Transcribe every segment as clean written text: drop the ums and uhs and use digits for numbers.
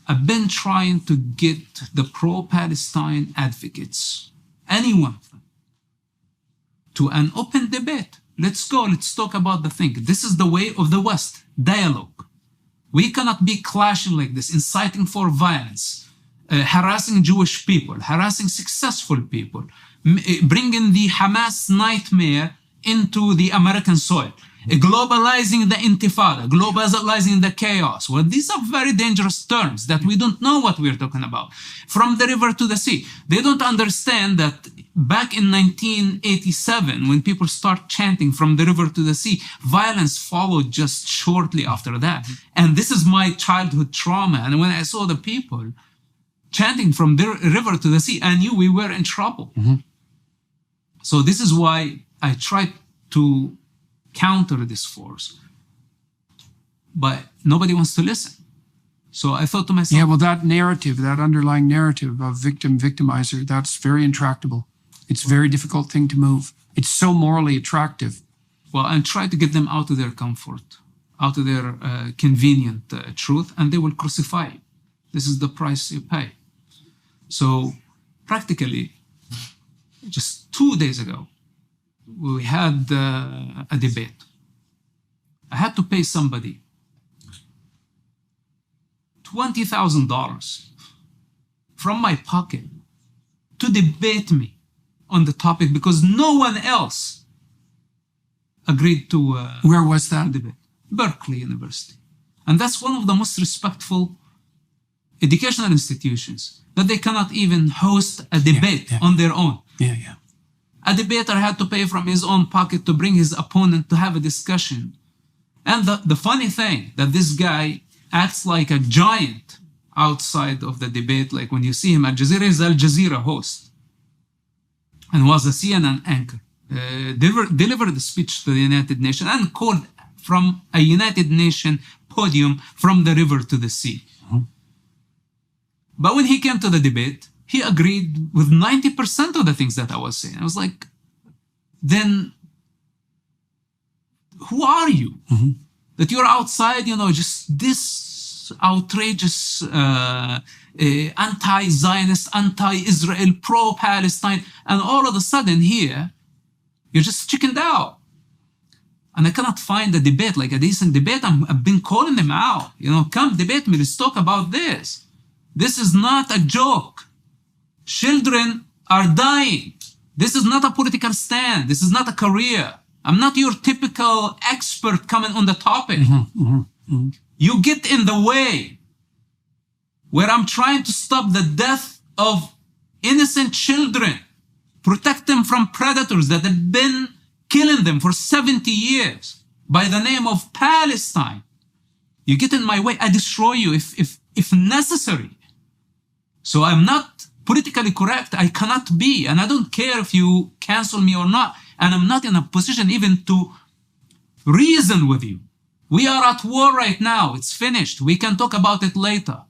I've been trying to get the pro-Palestine advocates, any one of them, to an open debate. Let's go, let's talk about the thing. This is the way of the West, dialogue. We cannot be clashing like this, inciting for violence, harassing Jewish people, harassing successful people, bringing the Hamas nightmare into the American soil, globalizing the intifada, globalizing the chaos. Well, these are very dangerous terms that we don't know what we're talking about. From the river to the sea. They don't understand that back in 1987, when people start chanting from the river to the sea, violence followed just shortly after that. And this is my childhood trauma. And when I saw the people chanting from the river to the sea, I knew we were in trouble. So this is why I tried to counter this force. But nobody wants to listen. So I thought to myself... Yeah, well, that narrative, that underlying narrative of victim, victimizer, that's very intractable. It's a very difficult thing to move. It's so morally attractive. Well, and try to get them out of their comfort, out of their convenient truth, and they will crucify you. This is the price you pay. So practically, just 2 days ago, we had a debate. I had to pay somebody $20,000 from my pocket to debate me on the topic because no one else agreed to Where was that? debate. Berkeley University. And that's one of the most respectful educational institutions that they cannot even host a debate on their own. A debater had to pay from his own pocket to bring his opponent to have a discussion. And the funny thing that this guy acts like a giant outside of the debate. Like when you see him at Jazeera, he's Al Jazeera host and was a CNN anchor. Delivered a speech to the United Nations and called from a United Nations podium from the river to the sea. But when he came to the debate, he agreed with 90% of the things that I was saying. I was like, then who are you? That you're outside, you know, just this outrageous anti-Zionist, anti-Israel, pro-Palestine, and all of a sudden here, you're just chickened out. And I cannot find a debate, like a decent debate. I've been calling them out. You know, come debate me, let's talk about this. This is not a joke. Children are dying. This is not a political stand. This is not a career. I'm not your typical expert coming on the topic. You get in the way where I'm trying to stop the death of innocent children, protect them from predators that have been killing them for 70 years by the name of Palestine. You get in my way, I destroy you if necessary. So I'm not politically correct. I cannot be, and I don't care if you cancel me or not. And I'm not in a position even to reason with you. We are at war right now. It's finished. We can talk about it later.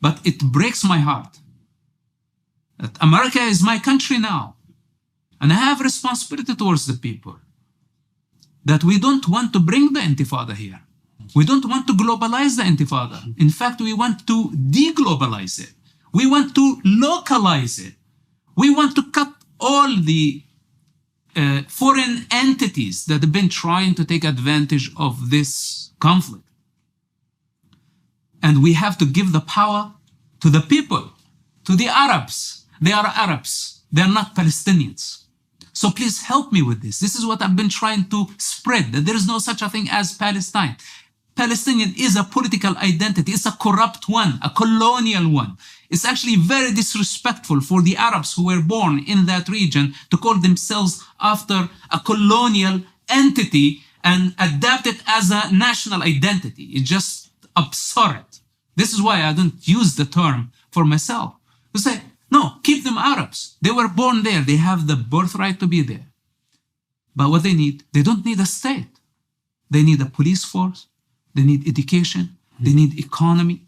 But it breaks my heart that America is my country now. And I have responsibility towards the people. That we don't want to bring the intifada here. We don't want to globalize the intifada. In fact, we want to deglobalize it. We want to localize it. We want to cut all the foreign entities that have been trying to take advantage of this conflict. And we have to give the power to the people, to the Arabs. They are Arabs. They are not Palestinians. So please help me with this. This is what I've been trying to spread, that there is no such a thing as Palestine. Palestinian is a political identity. It's a corrupt one, a colonial one. It's actually very disrespectful for the Arabs who were born in that region to call themselves after a colonial entity and adapt it as a national identity. It's just absurd. This is why I don't use the term for myself. To say, no, keep them Arabs. They were born there. They have the birthright to be there. But what they don't need a state. They need a police force. They need education. They need economy.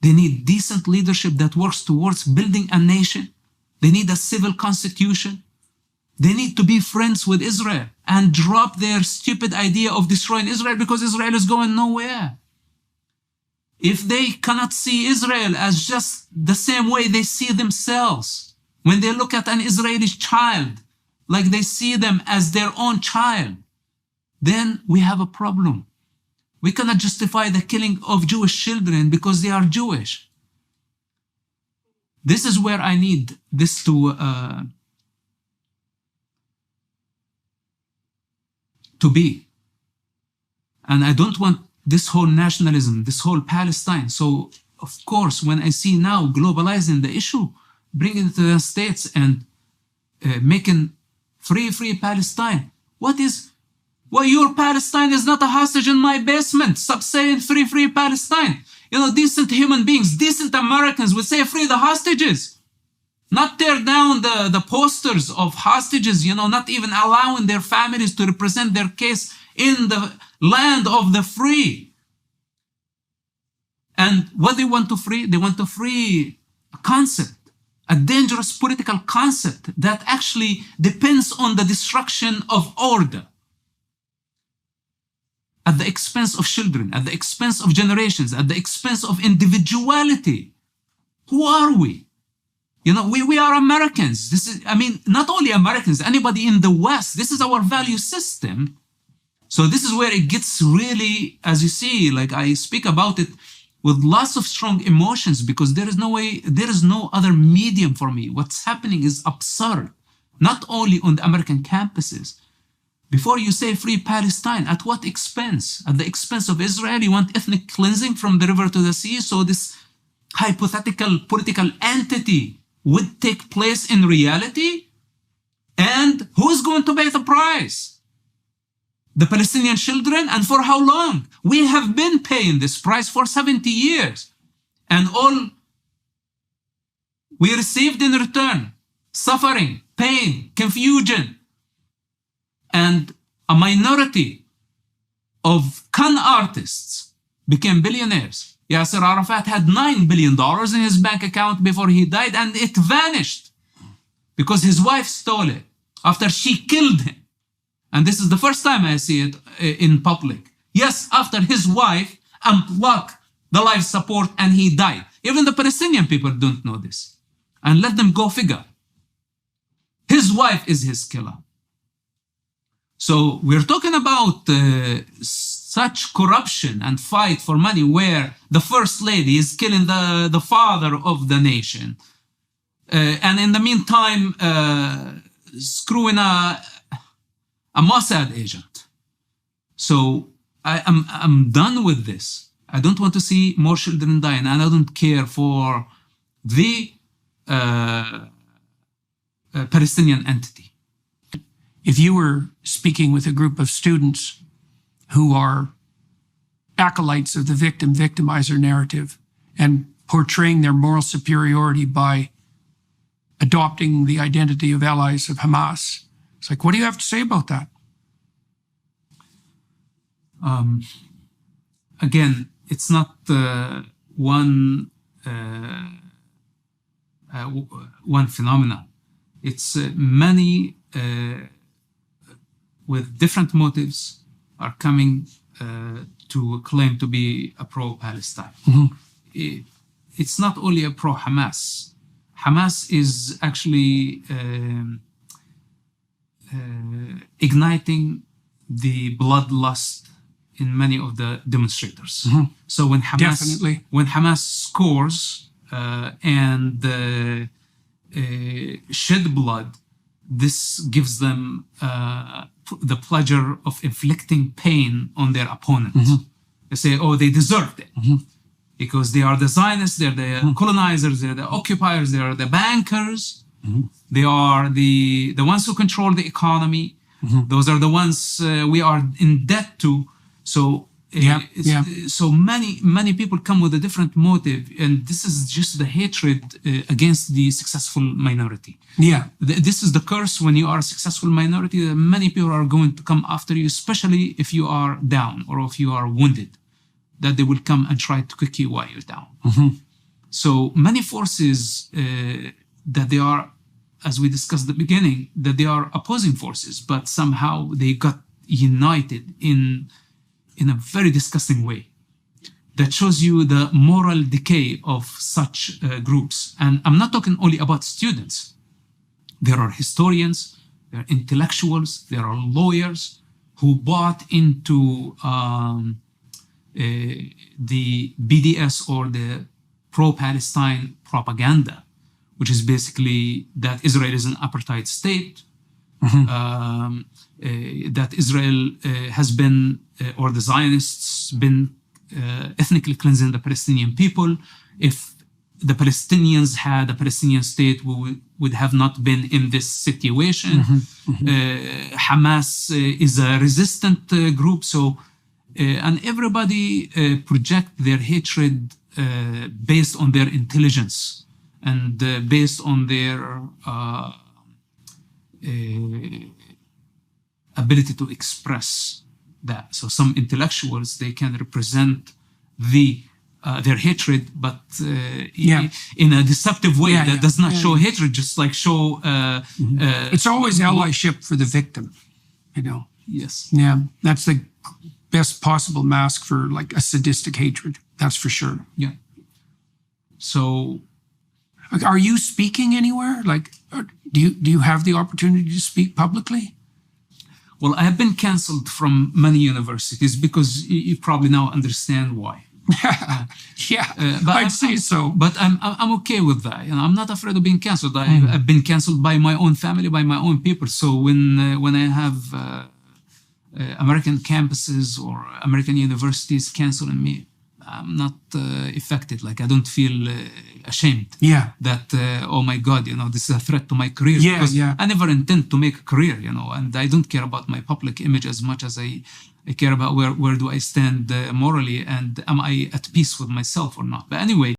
They need decent leadership that works towards building a nation. They need a civil constitution. They need to be friends with Israel and drop their stupid idea of destroying Israel because Israel is going nowhere. if they cannot see Israel as just the same way they see themselves, when they look at an Israeli child, like they see them as their own child, then we have a problem. We cannot justify the killing of Jewish children because they are Jewish. This is where I need this to be. And I don't want this whole nationalism, this whole Palestine. So, of course, when I see now globalizing the issue, bringing it to the States and making free Palestine. Your Palestine is not a hostage in my basement. Stop saying free Palestine. You know, decent human beings, decent Americans would say free the hostages. Not tear down the posters of hostages, you know, not even allowing their families to represent their case in the land of the free. And what they want to free? They want to free a concept, a dangerous political concept that actually depends on the destruction of order at the expense of children, at the expense of generations, at the expense of individuality. Who are we? You know, we are Americans. This is, I mean, not only Americans, anybody in the West. This is our value system. So this is where it gets really, as you see, like I speak about it with lots of strong emotions, because there is no way, there is no other medium for me. What's happening is absurd, not only on the American campuses. Before you say free Palestine, at what expense? At the expense of Israel? You want ethnic cleansing from the river to the sea, so this hypothetical political entity would take place in reality? And who is going to pay the price? The Palestinian children? And for how long? We have been paying this price for 70 years. And all we received in return, suffering, pain, confusion, and a minority of con artists became billionaires. Yasser Arafat had $9 billion in his bank account before he died, and it vanished because his wife stole it after she killed him. And this is the first time I see it in public. Yes, after his wife unplugged the life support and he died. Even the Palestinian people don't know this. And let them go figure. His wife is his killer. So we're talking about such corruption and fight for money where the first lady is killing the father of the nation. And in the meantime, screwing a Mossad agent. So I'm done with this. I don't want to see more children dying, and I don't care for the Palestinian entity. If you were speaking with a group of students who are acolytes of the victim-victimizer narrative and portraying their moral superiority by adopting the identity of allies of Hamas, it's like, what do you have to say about that? Again, it's not one phenomenon. It's many with different motives are coming to claim to be a pro-Palestine. Mm-hmm. It's not only a pro-Hamas. Hamas is actually igniting the bloodlust in many of the demonstrators. Mm-hmm. So when Hamas scores and shed blood, this gives them the pleasure of inflicting pain on their opponent. Mm-hmm. They say, oh, they deserved it. Mm-hmm. Because they are the Zionists, they're the colonizers, they're the occupiers, they are the bankers. Mm-hmm. They are the ones who control the economy. Mm-hmm. Those are the ones we are in debt to. So so many people come with a different motive, and this is just the hatred against the successful minority. Yeah, this is the curse when you are a successful minority. Many people are going to come after you, especially if you are down or if you are wounded, that they will come and try to kick you while you're down. Mm-hmm. So many forces that they are, as we discussed at the beginning, that they are opposing forces, but somehow they got united in a very disgusting way. that shows you the moral decay of such groups. And I'm not talking only about students. There are historians, there are intellectuals, there are lawyers who bought into the BDS, or the pro-Palestine propaganda, which is basically that Israel is an apartheid state, that Israel has been, or the Zionists been ethnically cleansing the Palestinian people. If the Palestinians had a Palestinian state, we would have not been in this situation. Hamas is a resistant group. So, and everybody project their hatred based on their intelligence and based on their ability to express that. So some intellectuals, they can represent their hatred, but in a deceptive way that does not show hatred, just like show... it's always allyship for the victim, you know. Yes. Yeah, that's the best possible mask for like a sadistic hatred. That's for sure. Yeah. So... Are you speaking anywhere? Like, do you have the opportunity to speak publicly? Well, I have been canceled from many universities because you probably now understand why. But I'd say so. But I'm okay with that. You know, I'm not afraid of being canceled. I've been canceled by my own family, by my own people. So when I have American campuses or American universities canceling me, I'm not affected. Like, I don't feel ashamed. That oh my God, you know, this is a threat to my career. Because I never intend to make a career, you know, and I don't care about my public image as much as I care about where do I stand morally, and am I at peace with myself or not. But anyway.